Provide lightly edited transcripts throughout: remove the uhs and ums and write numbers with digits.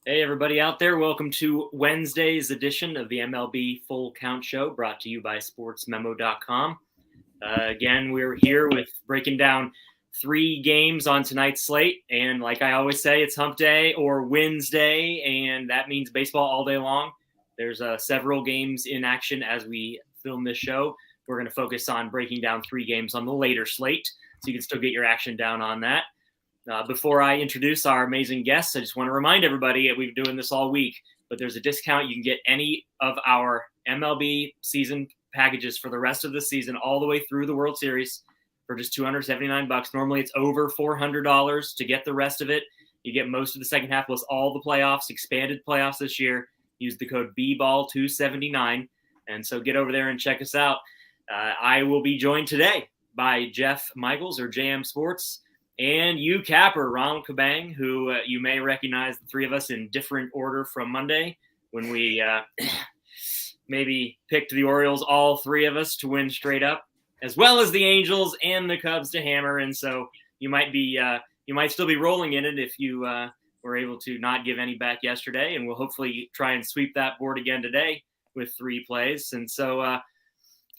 Hey, everybody out there. Welcome to Wednesday's edition of the MLB Full Count Show, brought to you by SportsMemo.com. Again, we're here with breaking down 3 games on tonight's slate. And like I always say, it's hump day or Wednesday, and that means baseball all day long. There's several games in action as we film this show. We're going to focus on breaking down 3 games on the later slate, so you can still get your action down on that. Before I introduce our amazing guests, I just want to remind everybody that we've been doing this all week, but there's a discount. You can get any of our MLB season packages for the rest of the season, all the way through the World Series, for just $279. Normally it's over $400 to get the rest of it. You get most of the second half plus all the playoffs, expanded playoffs this year. Use the code BBALL279. And so get over there and check us out. I will be joined today by Jeff Michaels, or JM Sports, and you, Capper, Ronald Cabang, who you may recognize the 3 of us in different order from Monday when we maybe picked the Orioles, all 3 of us, to win straight up, as well as the Angels and the Cubs to hammer. And so you might still be rolling in it if you were able to not give any back yesterday. And we'll hopefully try and sweep that board again today with 3 plays. And so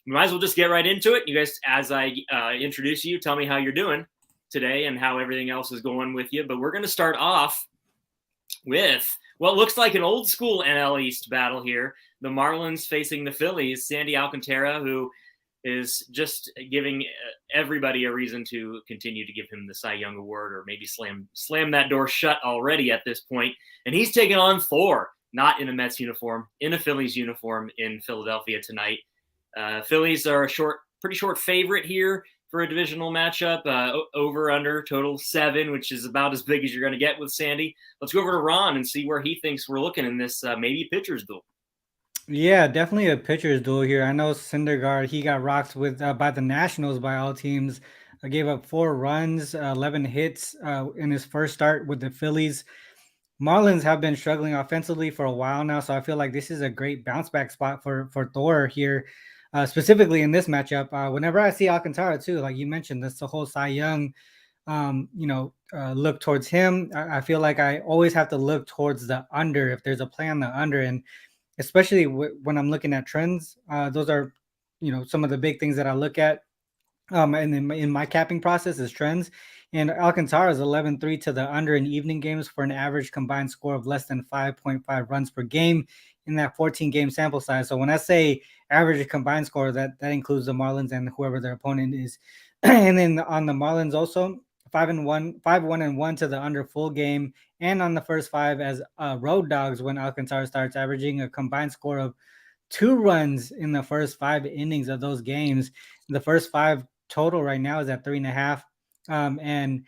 we might as well just get right into it. You guys, as I introduce you, tell me how you're doing today and how everything else is going with you. But we're going to start off with what looks like an old school NL East battle here. The Marlins facing the Phillies. Sandy Alcantara, who is just giving everybody a reason to continue to give him the Cy Young Award, or maybe slam that door shut already at this point. And he's taking on Thor, not in a Mets uniform, in a Phillies uniform in Philadelphia tonight. Phillies are a pretty short favorite here for a divisional matchup, over under total 7, which is about as big as you're going to get with Sandy. Let's go over to Ron and see where he thinks we're looking in this maybe pitcher's duel. Yeah, definitely a pitcher's duel here. I know Syndergaard, he got rocked with by the Nationals by all teams. Gave up 4 runs, 11 hits in his first start with the Phillies. Marlins have been struggling offensively for a while now, so I feel like this is a great bounce back spot for Thor here, specifically in this matchup. Whenever I see Alcantara too, like you mentioned, that's the whole Cy Young, look towards him. I feel like I always have to look towards the under if there's a play on the under, and especially when I'm looking at trends. Those are, some of the big things that I look at. And in my capping process is trends. And Alcantara is 11-3 to the under in evening games for an average combined score of less than 5.5 runs per game in that 14-game sample size. So when I say average combined score, that includes the Marlins and whoever their opponent is. And then on the Marlins also, 5-1 to the under full game, and on the first 5 as road dogs when Alcantara starts, averaging a combined score of 2 runs in the first 5 innings of those games. The first 5 total right now is at 3.5. And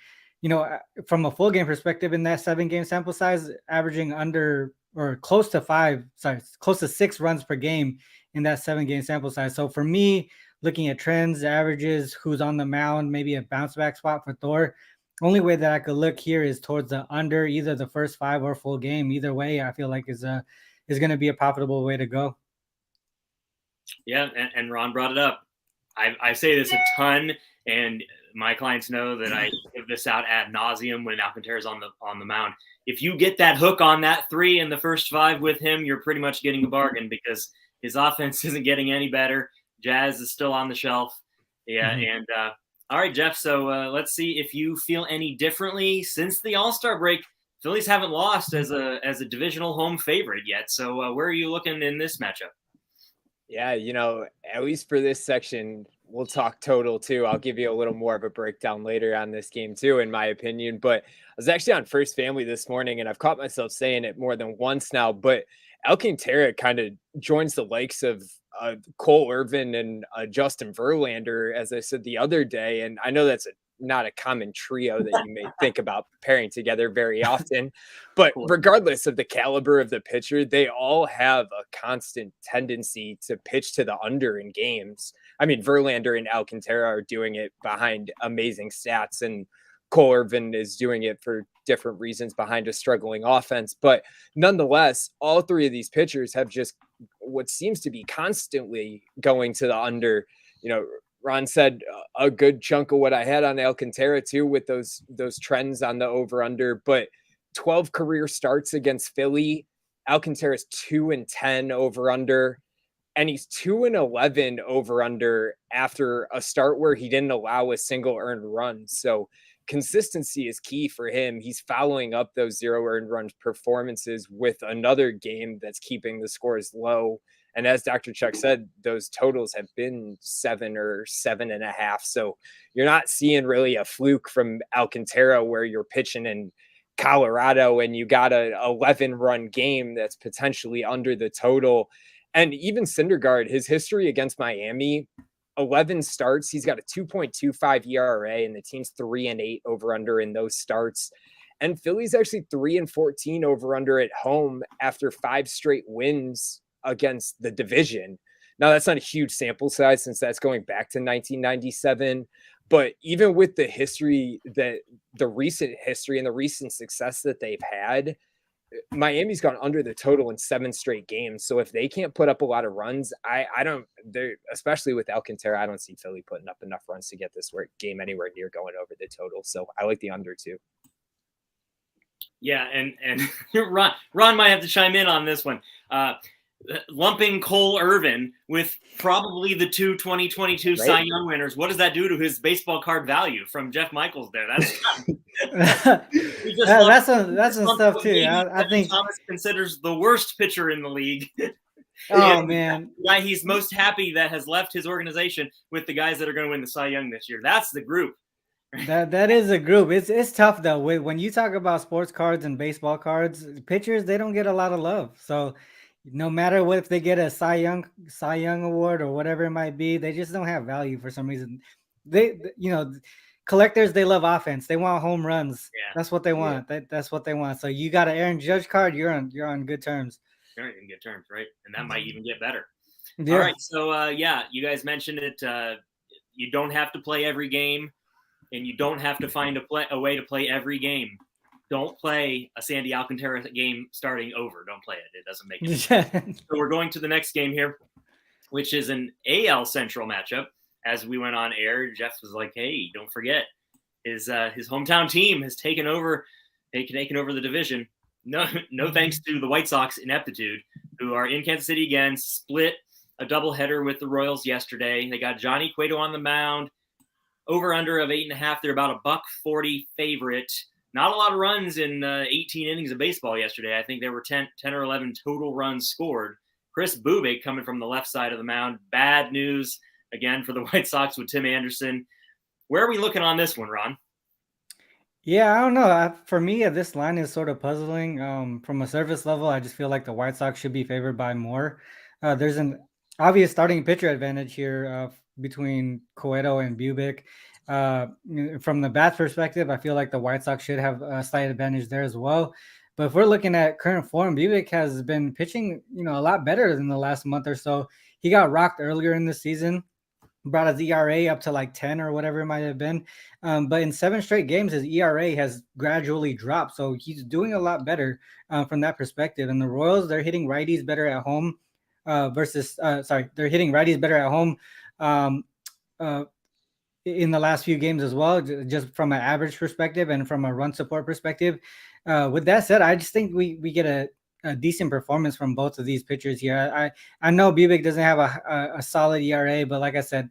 from a full game perspective, in that 7-game sample size, averaging under or close to 6 runs per game in that 7-game sample size. So for me, looking at trends, averages, who's on the mound, maybe a bounce back spot for Thor, only way that I could look here is towards the under, either the first 5 or full game. Either way, I feel like is going to be a profitable way to go. Yeah, and Ron brought it up. I say this a ton, and my clients know that I give this out ad nauseum when Alcantara's on the mound. If you get that hook on that 3 in the first 5 with him, you're pretty much getting a bargain, because his offense isn't getting any better. Jazz is still on the shelf. Yeah, and all right, Jeff, so let's see if you feel any differently. Since the All-Star break, Phillies haven't lost as a divisional home favorite yet. So where are you looking in this matchup? Yeah, at least for this section, we'll talk total too. I'll give you a little more of a breakdown later on this game too, in my opinion. But I was actually on First Family this morning, and I've caught myself saying it more than once now, but Alcantara kind of joins the likes of Cole Irvin and Justin Verlander, as I said the other day. And I know that's not a common trio that you may think about pairing together very often, but regardless of the caliber of the pitcher, they all have a constant tendency to pitch to the under in games. I mean, Verlander and Alcantara are doing it behind amazing stats, and Cole Irvin is doing it for different reasons behind a struggling offense. But nonetheless, all 3 of these pitchers have just what seems to be constantly going to the under. Ron said a good chunk of what I had on Alcantara too, with those trends on the over under, but 12 career starts against Philly. Alcantara's 2-10 over under, and he's 2-11 over under after a start where he didn't allow a single earned run. So consistency is key for him. He's following up those 0 earned run performances with another game that's keeping the scores low. And as Dr. Chuck said, those totals have been 7 or 7.5. So you're not seeing really a fluke from Alcantara where you're pitching in Colorado and you got a 11-run game that's potentially under the total. And even Syndergaard, his history against Miami, 11 starts, he's got a 2.25 ERA, and the team's 3-8 over under in those starts. And Philly's actually 3-14 over under at home after 5 straight wins against the division. Now, that's not a huge sample size since that's going back to 1997. But even with the history, the recent history and the recent success that they've had, Miami's gone under the total in 7 straight games. So if they can't put up a lot of runs, I don't, especially with Alcantara, I don't see Philly putting up enough runs to get this game anywhere near going over the total. So I like the under too. Yeah, and Ron might have to chime in on this one. Lumping Cole Irvin with probably the 2 2022 Right. Cy Young winners. What does that do to his baseball card value from Jeff Michaels there? That's that's some stuff too. I think Thomas considers the worst pitcher in the league. Oh man, the guy he's most happy that has left his organization with the guys that are going to win the Cy Young this year. That's the group. That is a group. It's tough though. When you talk about sports cards and baseball cards, pitchers, they don't get a lot of love. So no matter what, if they get a Cy Young award or whatever it might be, they just don't have value for some reason. Collectors, they love offense. They want home runs. Yeah. That's what they want. Yeah. That's what they want. So you got an Aaron Judge card, you're on good terms. You're in good terms, right? And that might even get better. Yeah. All right. So you guys mentioned it. You don't have to play every game, and you don't have to find a way to play every game. Don't play a Sandy Alcantara game starting over. Don't play it. It doesn't make any sense. So we're going to the next game here, which is an AL Central matchup. As we went on air, Jeff was like, "Hey, don't forget, his hometown team has taken over the division. No thanks to the White Sox ineptitude, who are in Kansas City again, split a doubleheader with the Royals yesterday. They got Johnny Cueto on the mound, over under of 8.5. They're about a $1.40 favorite. Not a lot of runs in 18 innings of baseball yesterday. I think there were 10 or 11 total runs scored. Chris Bubik coming from the left side of the mound. Bad news again for the White Sox with Tim Anderson. Where are we looking on this one, Ron? Yeah, I don't know. For me, this line is sort of puzzling. From a surface level, I just feel like the White Sox should be favored by more. There's an obvious starting pitcher advantage here between Cueto and Bubik. From the bat perspective, I feel like the White Sox should have a slight advantage there as well. But if we're looking at current form, Bubik has been pitching, a lot better than the last month or so. He got rocked earlier in the season, brought his ERA up to like 10 or whatever it might have been. But in 7 straight games, his ERA has gradually dropped. So he's doing a lot better from that perspective. And the Royals, they're hitting righties better at home they're hitting righties better at home in the last few games as well, just from an average perspective and from a run support perspective. With that said, I just think we get a decent performance from both of these pitchers here. I know Bubik doesn't have a solid ERA, but like I said,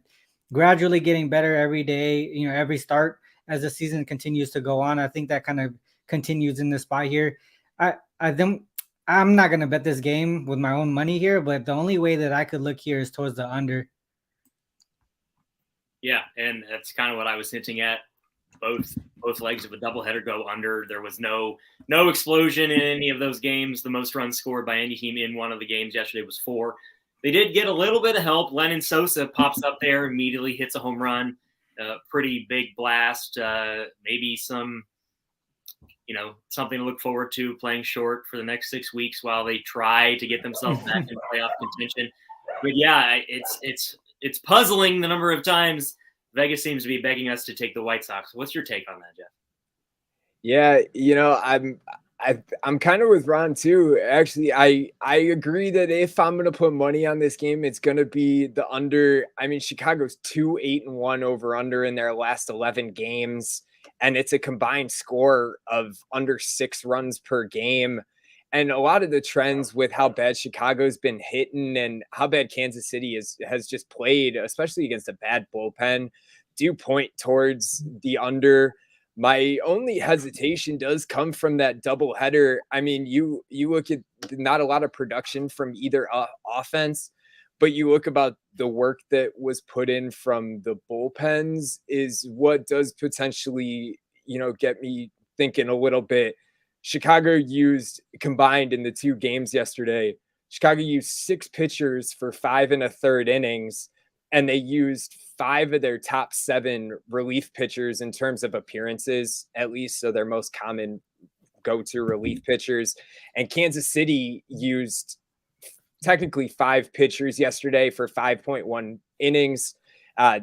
gradually getting better every day, every start as the season continues to go on. I think that kind of continues in this spot here. I'm not going to bet this game with my own money here, but the only way that I could look here is towards the under. Yeah, and that's kind of what I was hinting at. Both legs of a doubleheader go under. There was no explosion in any of those games. The most runs scored by any team in one of the games yesterday was 4. They did get a little bit of help. Lennon Sosa pops up there, immediately hits a home run, pretty big blast. Maybe some, something to look forward to, playing short for the next 6 weeks while they try to get themselves back in playoff contention. But yeah, it's puzzling the number of times Vegas seems to be begging us to take the White Sox. What's your take on that, Jeff? Yeah, I'm kind of with Ron too. Actually, I agree that if I'm going to put money on this game, it's going to be the under. I mean, Chicago's 2-8-1 over under in their last 11 games. and it's a combined score of under 6 runs per game. And a lot of the trends with how bad Chicago's been hitting and how bad Kansas City has just played, especially against a bad bullpen, do point towards the under. My only hesitation does come from that doubleheader. I mean, you look at not a lot of production from either offense, but you look about the work that was put in from the bullpens is what does potentially, get me thinking a little bit. Chicago used combined in the 2 games yesterday. Chicago used 6 pitchers for 5 1/3 innings, and they used 5 of their top 7 relief pitchers in terms of appearances, at least. So their most common go-to relief pitchers. And Kansas City used technically 5 pitchers yesterday for 5.1 innings.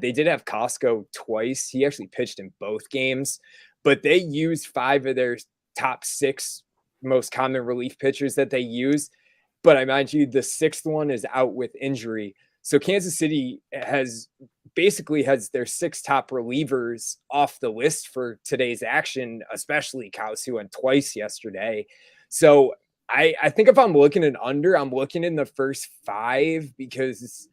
They did have Costco twice. He actually pitched in both games, but they used 5 of their top 6 most common relief pitchers that they use. But I mind you, the 6th one is out with injury. So Kansas City has their 6 top relievers off the list for today's action, especially Kaus, who went twice yesterday. So I think if I'm looking at under, I'm looking in the first 5 because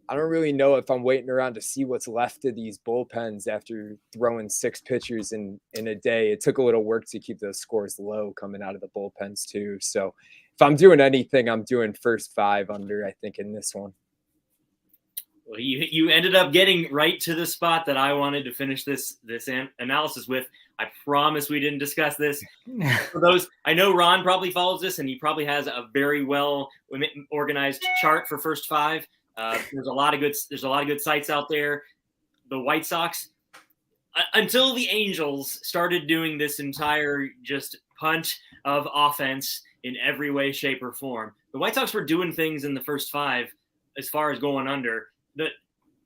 I don't really know if I'm waiting around to see what's left of these bullpens after throwing 6 pitchers in a day. It took a little work to keep those scores low coming out of the bullpens too. So if I'm doing anything, I'm doing first 5 under, I think, in this one. Well, you ended up getting right to the spot that I wanted to finish this analysis with. I promise we didn't discuss this. For those, I know Ron probably follows this, and he probably has a very well organized chart for first 5. There's a lot of good sites out there. The White Sox, until the Angels started doing this entire just punch of offense in every way, shape, or form, the White Sox were doing things in the first 5 as far as going under that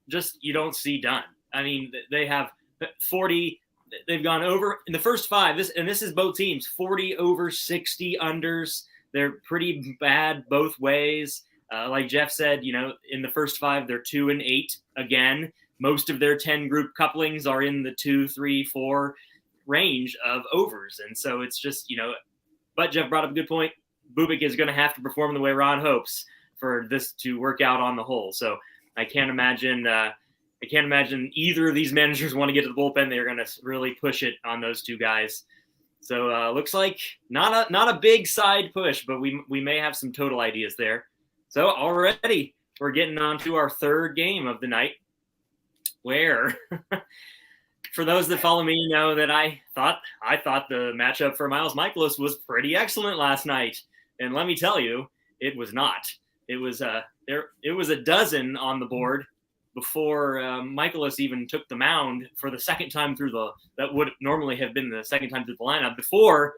just you don't see done. I mean, they have 40. They've gone over in the first 5. This is both teams, 40 over 60 unders. They're pretty bad both ways. Like Jeff said, in the first 5, they're 2 and 8 again. Most of their 10 group couplings are in the 2, 3, 4 range of overs. And so it's just, but Jeff brought up a good point. Bubic is going to have to perform the way Ron hopes for this to work out on the whole. So I can't imagine either of these managers want to get to the bullpen. They're going to really push it on those 2 guys. So looks like not a big side push, but we may have some total ideas there. So already we're getting on to our 3rd game of the night, where for those that follow me, know that I thought the matchup for Miles Mikolas was pretty excellent last night. And let me tell you, it was not. It was a dozen on the board before Mikolas even took the mound for the second time through that would normally have been the second time through the lineup. Before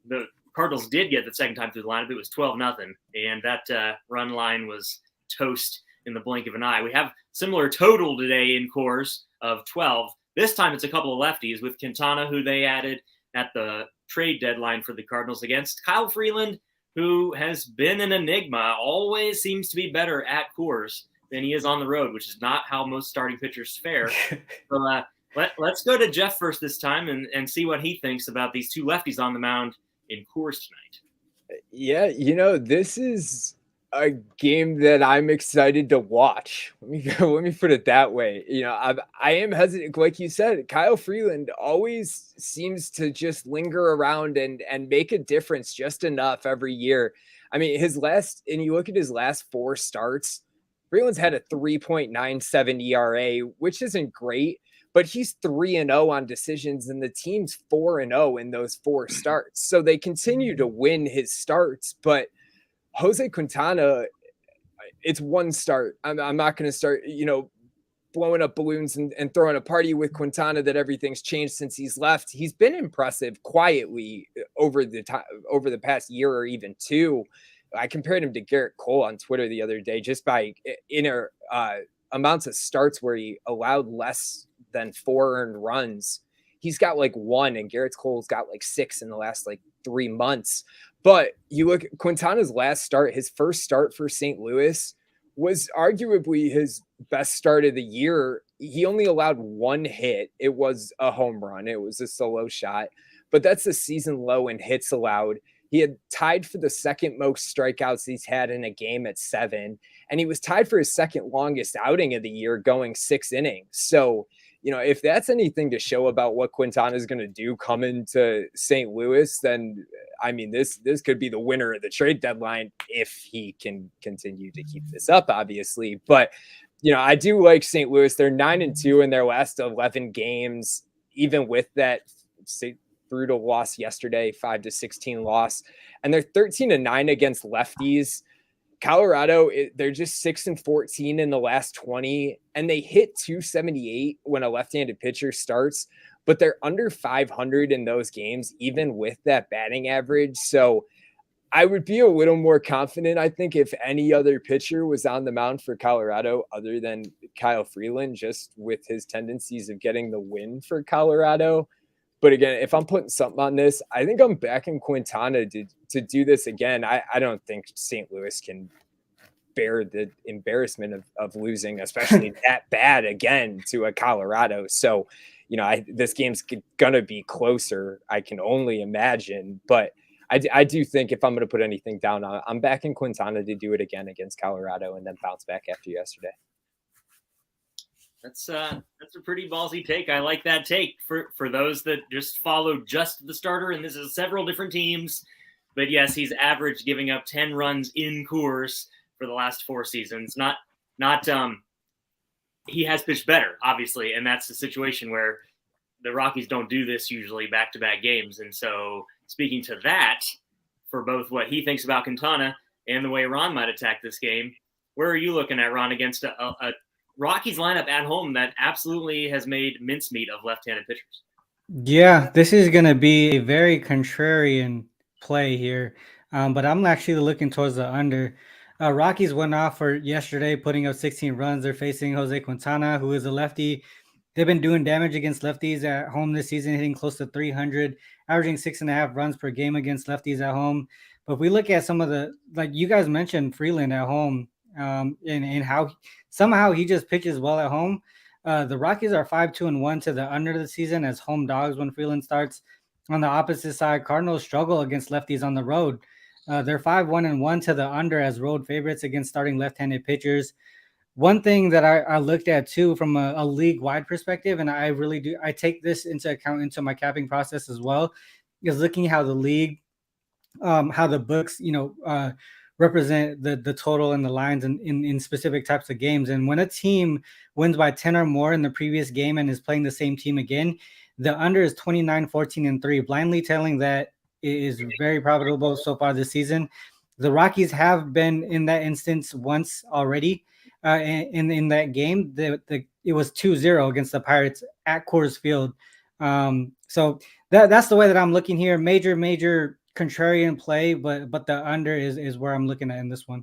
the Cardinals did get the second time through the lineup, it was 12-0, and that run line was toast in the blink of an eye. We have similar total today in Coors of 12. This time it's a couple of lefties with Quintana, who they added at the trade deadline for the Cardinals, against Kyle Freeland, who has been an enigma, always seems to be better at Coors than he is on the road, which is not how most starting pitchers fare. So let's go to Jeff first this time and see what he thinks about these 2 lefties on the mound in Coors tonight. Yeah, this is a game that I'm excited to watch. Let me put it that way. I am hesitant. Like you said, Kyle Freeland always seems to just linger around and make a difference just enough every year. I mean, you look at his last 4 starts, Freeland's had a 3.97 ERA, which isn't great, but he's 3-0 on decisions, and the team's 4-0 in those 4 starts. So they continue to win his starts, but Jose Quintana, it's 1 start. I'm not going to start, blowing up balloons and throwing a party with Quintana that everything's changed since he's left. He's been impressive quietly over the past year or even 2. I compared him to Garrett Cole on Twitter the other day, just by inner amounts of starts where he allowed less than 4 earned runs. He's got 1, and Garrett Cole's got 6 in the last 3 months. But you look at Quintana's last start, his first start for St. Louis was arguably his best start of the year he only allowed one hit. It was a home run. It was a solo shot, but that's the season low in hits allowed. He had tied for the second most strikeouts he's had in a game at 7, and he was tied for his second longest outing of the year, going 6 innings. So, if that's anything to show about what Quintana is going to do coming to St. Louis, then I mean, this could be the winner of the trade deadline if he can continue to keep this up, obviously. But I do like St. Louis. They're 9-2 in their last 11 games, even with that brutal loss yesterday, 5-16 loss, and they're 13-9 against lefties. Colorado, they're just 6-14 in the last 20, and they hit 278 when a left-handed pitcher starts, but they're under 500 in those games, even with that batting average. So I would be a little more confident, I think, if any other pitcher was on the mound for Colorado other than Kyle Freeland, just with his tendencies of getting the win for Colorado. But again, if I'm putting something on this, I think I'm backing Quintana to do this again. I don't think St. Louis can bear the embarrassment of losing, especially that bad again to a Colorado. So, this game's going to be closer, I can only imagine. But I do think if I'm going to put anything down, I'm backing Quintana to do it again against Colorado and then bounce back after yesterday. That's a pretty ballsy take. I like that take for those that just follow just the starter, and this is several different teams. But yes, he's averaged giving up 10 runs in Coors for the last 4 seasons. Not he has pitched better, obviously, and that's the situation where the Rockies don't do this usually back-to-back games. And so speaking to that, for both what he thinks about Quintana and the way Ron might attack this game, where are you looking at, Ron, against a Rockies lineup at home that absolutely has made mincemeat of left-handed pitchers? Yeah, this is going to be a very contrarian play here, but I'm actually looking towards the under. Rockies went off for yesterday, putting up 16 runs. They're facing Jose Quintana, who is a lefty. They've been doing damage against lefties at home this season, hitting close to 300, averaging 6.5 runs per game against lefties at home. But if we look at some of the, like you guys mentioned, Freeland at home, and how somehow he just pitches well at home. The Rockies are 5-2-1 to the under the season as home dogs when Freeland starts. On the opposite side, Cardinals struggle against lefties on the road. They're 5-1-1 to the under as road favorites against starting left-handed pitchers. One thing that I looked at too from a league-wide perspective, and I really do, I take this into account into my capping process as well, is looking how the league, how the books, represent the total and the lines in specific types of games. And when a team wins by 10 or more in the previous game and is playing the same team again, the under is 29-14-3. Blindly telling that is very profitable so far this season. The Rockies have been in that instance once already. In that game, it was 2-0 against the Pirates at Coors Field. So that's the way that I'm looking here. Major contrarian play, but the under is where I'm looking at in this one.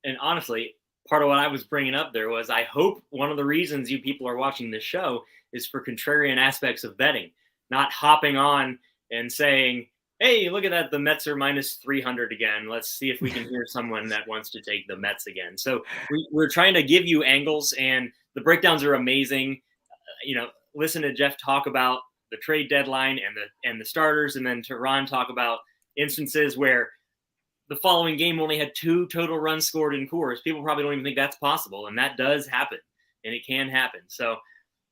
And honestly, part of what I was bringing up there was I hope one of the reasons you people are watching this show is for contrarian aspects of betting, not hopping on and saying, hey, look at that, the Mets are minus 300 again. Let's see if we can hear someone that wants to take the Mets again. So we're trying to give you angles, and the breakdowns are amazing. Listen to Jeff talk about the trade deadline and the starters, and then to Ron talk about instances where the following game only had 2 total runs scored in Coors. People probably don't even think that's possible, and that does happen, and it can happen. So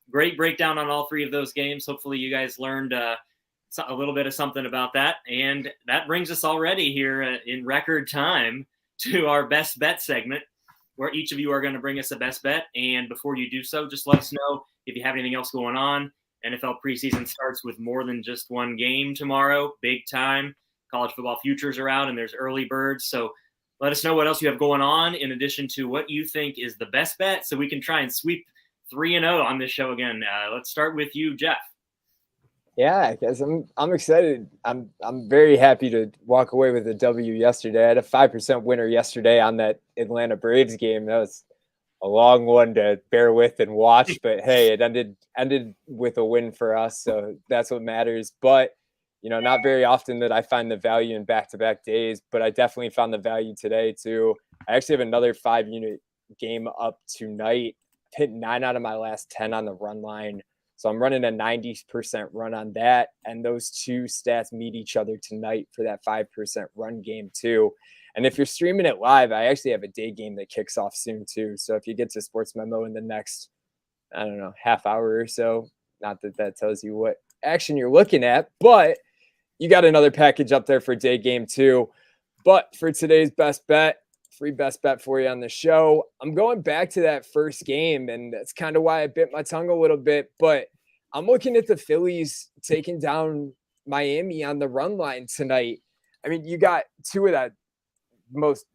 great breakdown on all 3 of those games. Hopefully you guys learned a little bit of something about that, and that brings us already here in record time to our best bet segment, where each of you are going to bring us a best bet. And before you do so, just let us know if you have anything else going on. NFL preseason starts with more than just one game tomorrow. Big time. College football futures are out, and there's early birds. So let us know what else you have going on in addition to what you think is the best bet, so we can try and sweep 3-0 on this show again. Let's start with you, Jeff. Yeah, guys, I'm excited. I'm very happy to walk away with a W yesterday. I had a 5% winner yesterday on that Atlanta Braves game. That was a long one to bear with and watch, but hey, it ended with a win for us, so that's what matters. But not very often that I find the value in back-to-back days, but I definitely found the value today too. I actually have another 5-unit game up tonight hit 9 out of my last 10 on the run line. So I'm running a 90% run on that. And those two stats meet each other tonight for that 5% run game too. And if you're streaming it live, I actually have a day game that kicks off soon too. So if you get to SportsMemo in the next, I don't know, half hour or so, not that that tells you what action you're looking at, but you got another package up there for day game too. But for today's best bet, free best bet for you on the show, I'm going back to that first game, and that's kind of why I bit my tongue a little bit. But I'm looking at the Phillies taking down Miami on the run line tonight. I mean, you got two of the most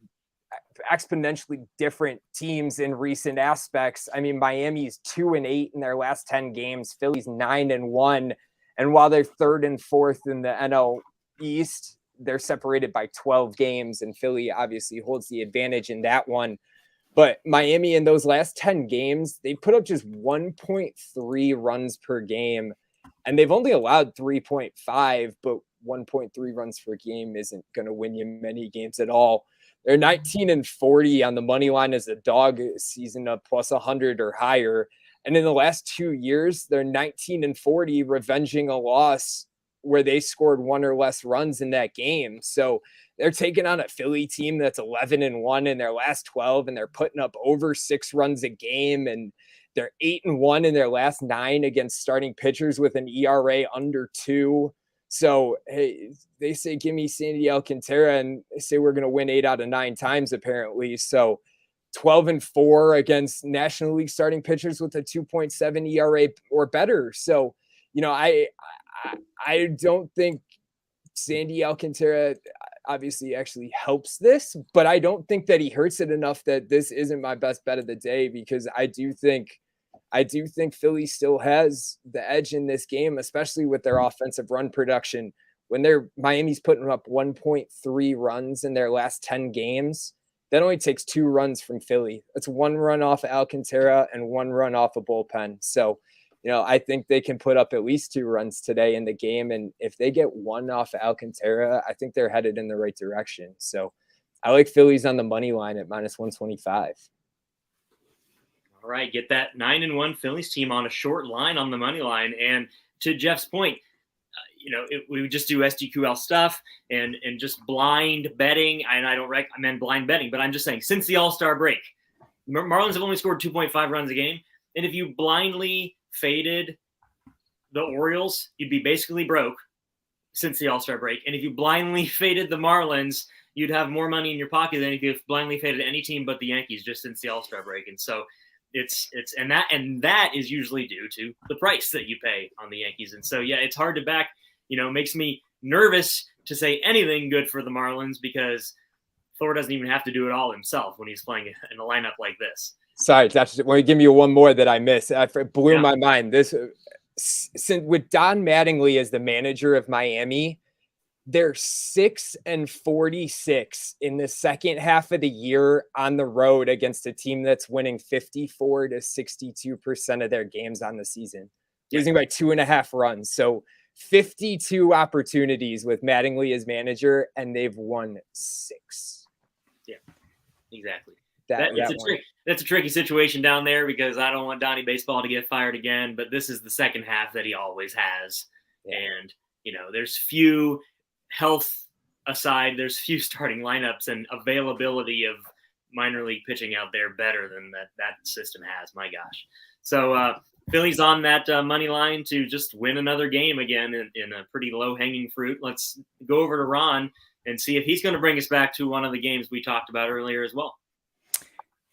exponentially different teams in recent aspects. I mean, Miami's 2-8 in their last 10 games, Philly's 9-1. And while they're 3rd and 4th in the NL East, they're separated by 12 games, and Philly obviously holds the advantage in that one. But Miami in those last 10 games, they put up just 1.3 runs per game, and they've only allowed 3.5, but 1.3 runs per game isn't going to win you many games at all. They're 19-40 on the money line as a dog season of plus 100 or higher. And in the last 2 years, they're 19-40, revenging a loss where they scored 1 or less runs in that game. So they're taking on a Philly team that's 11-1 in their last 12, and they're putting up over 6 runs a game. And they're 8-1 in their last 9 against starting pitchers with an ERA under 2. So, hey, they say, give me Sandy Alcantara, and they say we're going to win 8 out of 9 times, apparently. So 12-4 against National League starting pitchers with a 2.7 ERA or better. So, you know, I don't think Sandy Alcantara obviously actually helps this, but I don't think that he hurts it enough that this isn't my best bet of the day, because I do think Philly still has the edge in this game, especially with their offensive run production. When Miami's putting up 1.3 runs in their last 10 games, that only takes 2 runs from Philly. That's 1 run off of Alcantara and 1 run off of bullpen. So, you know, I think they can put up at least 2 runs today in the game. And if they get 1 off of Alcantara, I think they're headed in the right direction. So I like Phillies on the money line at minus 125. All right, get that 9-1 Phillies team on a short line on the money line. And to Jeff's point, you know, we would just do SDQL stuff and just blind betting. And I don't recommend blind betting, but I'm just saying, since the All-Star break, Marlins have only scored 2.5 runs a game. And if you blindly faded the Orioles, you'd be basically broke since the All-Star break. And if you blindly faded the Marlins, you'd have more money in your pocket than if you blindly faded any team but the Yankees just since the All-Star break. And so it's that is usually due to the price that you pay on the Yankees. And so, yeah, it's hard to back, you know, makes me nervous to say anything good for the Marlins, because Thor doesn't even have to do it all himself when he's playing in a lineup like this. Sorry, Josh, want to give you one more that I missed. It blew my mind. This, since with Don Mattingly as the manager of Miami, they're 6-46 in the second half of the year on the road against a team that's winning 54 to 62% of their games on the season, losing by 2.5 runs. So 52 opportunities with Mattingly as manager, and they've won 6. Yeah, exactly. That's a tricky situation down there, because I don't want Donnie Baseball to get fired again, but this is the second half that he always has. Yeah. And, you know, there's few, health aside, there's few starting lineups and availability of minor league pitching out there better than that system has. My gosh. So Philly's on that money line to just win another game again in a pretty low hanging fruit. Let's go over to Ron and see if he's going to bring us back to one of the games we talked about earlier as well.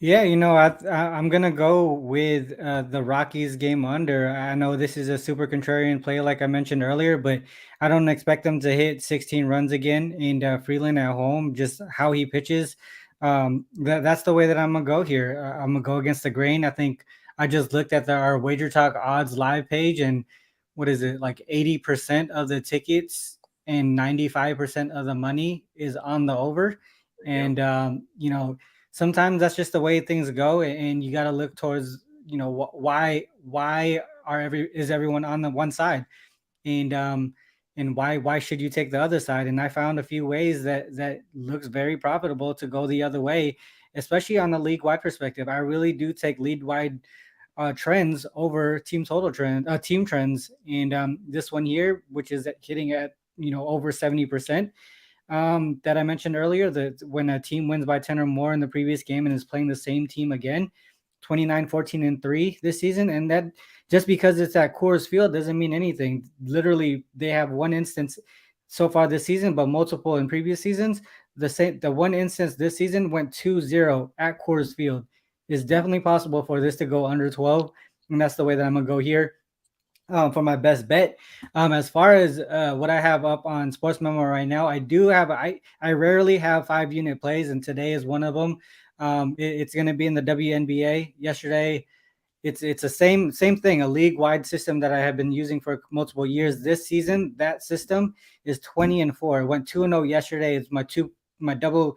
Yeah, you know, I'm going to go with the Rockies game under. I know this is a super contrarian play, like I mentioned earlier, but I don't expect them to hit 16 runs again in Freeland at home, just how he pitches. That's the way that I'm going to go here. I'm going to go against the grain. I think I just looked at our Wager Talk odds live page, and what is it, like 80% of the tickets and 95% of the money is on the over. And, you know, sometimes that's just the way things go, and you got to look towards, you know, why is everyone on the one side, and why should you take the other side? And I found a few ways that looks very profitable to go the other way, especially on the league wide perspective. I really do take league wide trends over team trends. And this one here, which is hitting at over 70%, that I mentioned earlier, that when a team wins by 10 or more in the previous game and is playing the same team again, 29, 14, and 3 this season. And that just because it's at Coors Field doesn't mean anything. Literally, they have one instance so far this season, but multiple in previous seasons. The one instance this season went 2-0 at Coors Field. It's definitely possible for this to go under 12, and that's the way that I'm gonna go here for my best bet. As far as what I have up on Sports Memo right now, I rarely have 5-unit plays, and today is one of them. It's going to be in the WNBA. Yesterday, it's the same thing, a league-wide system that I have been using for multiple years. This season, that system is 20-4. It went 2-0 yesterday. It's my double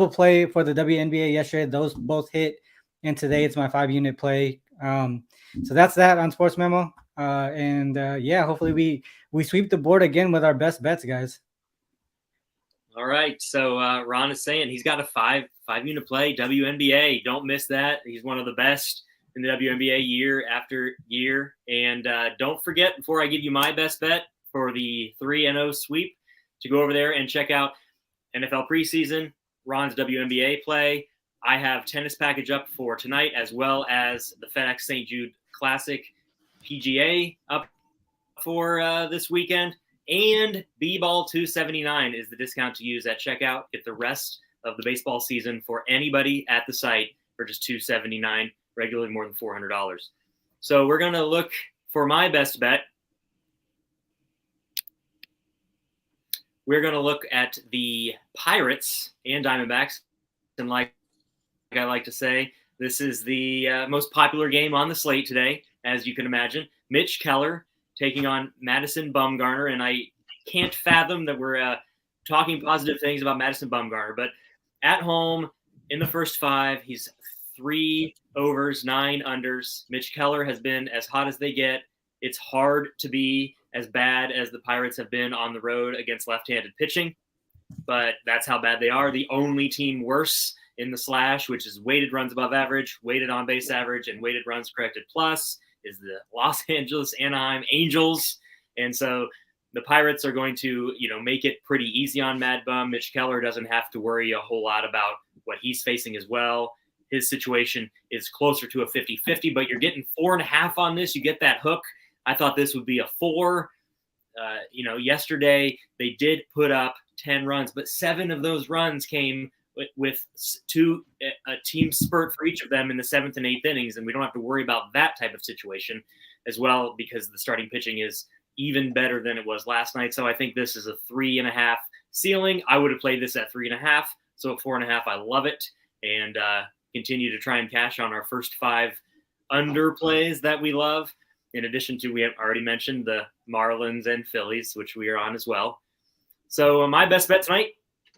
play for the WNBA yesterday. Those both hit, and today it's my 5-unit play. So that's that on Sports Memo. Hopefully we sweep the board again with our best bets, guys. All right. So Ron is saying he's got a 5-unit play, WNBA. Don't miss that. He's one of the best in the WNBA year after year. And don't forget, before I give you my best bet for the 3-0 sweep, to go over there and check out NFL preseason, Ron's WNBA play. I have tennis package up for tonight, as well as the FedEx St. Jude Classic PGA up for this weekend. And B-Ball 279 is the discount to use at checkout. Get the rest of the baseball season for anybody at the site for just $279, regularly more than $400. So we're going to look for my best bet. We're going to look at the Pirates and Diamondbacks. And like I like to say, this is the most popular game on the slate today, as you can imagine. Mitch Keller taking on Madison Bumgarner, and I can't fathom that we're talking positive things about Madison Bumgarner, but at home in the first 5, he's 3 overs, 9 unders. Mitch Keller has been as hot as they get. It's hard to be as bad as the Pirates have been on the road against left-handed pitching, but that's how bad they are. The only team worse in the slash, which is weighted runs above average, weighted on base average, and weighted runs corrected plus, is the Los Angeles Anaheim Angels. And so the Pirates are going to, make it pretty easy on Mad Bum. Mitch Keller doesn't have to worry a whole lot about what he's facing as well. His situation is closer to a 50-50, but you're getting 4.5 on this. You get that hook. I thought this would be a 4. Yesterday they did put up 10 runs, but 7 of those runs came with a team spurt for each of them in the 7th and 8th innings, and we don't have to worry about that type of situation as well because the starting pitching is even better than it was last night. So I think this is a 3.5 ceiling. I would have played this at 3.5, so at 4.5, I love it, and continue to try and cash on our first 5 under plays that we love. In addition to, we have already mentioned the Marlins and Phillies, which we are on as well. So my best bet tonight,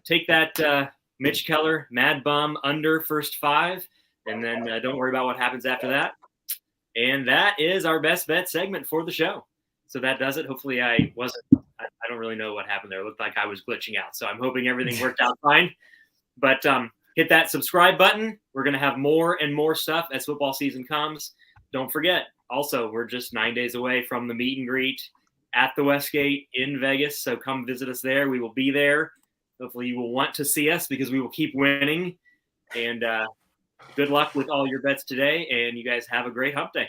take that Mitch Keller, Mad Bum, under first 5, and then don't worry about what happens after that. And that is our best bet segment for the show. So that does it. Hopefully I don't really know what happened there. It looked like I was glitching out. So I'm hoping everything worked out fine. But hit that subscribe button. We're going to have more and more stuff as football season comes. Don't forget, also, we're just 9 days away from the meet and greet at the Westgate in Vegas. So come visit us there. We will be there. Hopefully you will want to see us because we will keep winning. And good luck with all your bets today. And you guys have a great hump day.